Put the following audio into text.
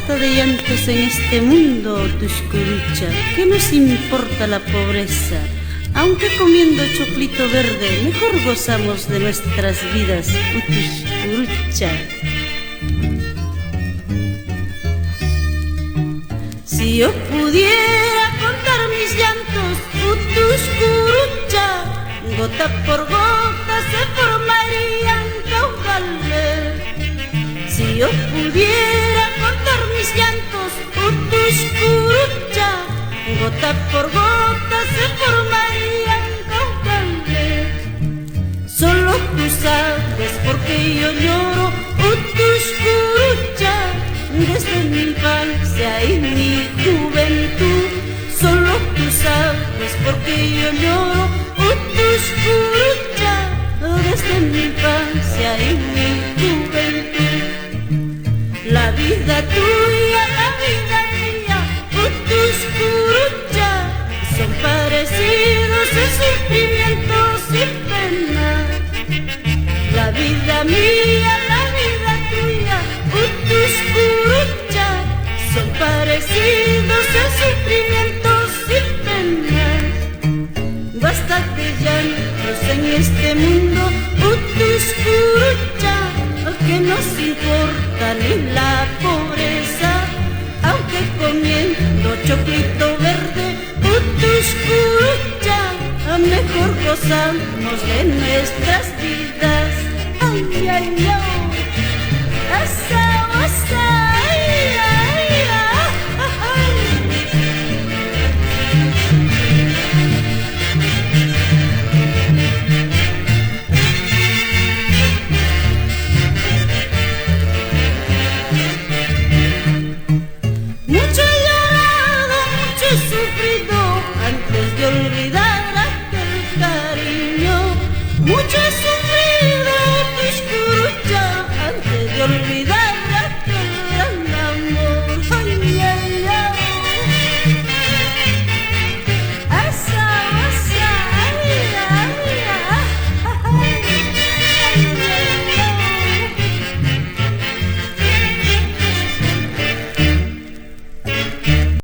basta de llantos en este mundo, Tuscurucha, que nos importa la pobreza. Aunque comiendo choclito verde, mejor gozamos de nuestras vidas, Tuscurucha. Si yo pudiera contar mis llantos, Tuscurucha, gota por gota se formarían caudales. Si yo pudiera contar mis llantos, Tuscurucha, gota por gota se formarían caudales. Solo tú sabes por qué yo lloro, Tuscurucha, desde mi infancia y mi juventud. Solo tú sabes por qué yo lloro, Tuscurucha, desde mi infancia y mi juventud. La vida tuya, la vida mía, Tuscurucha, son parecidos en sufrimientos y penas. La vida mía, la vida tuya, Tuscurucha, son parecidos en sufrimientos y penas. Basta de llantos en este mundo, Tuscurucha, que nos importa ni la pobreza. Aunque comiendo choclito verde, Tuscurucha, mejor gozamos de nuestras vidas. Ay, ay, ay,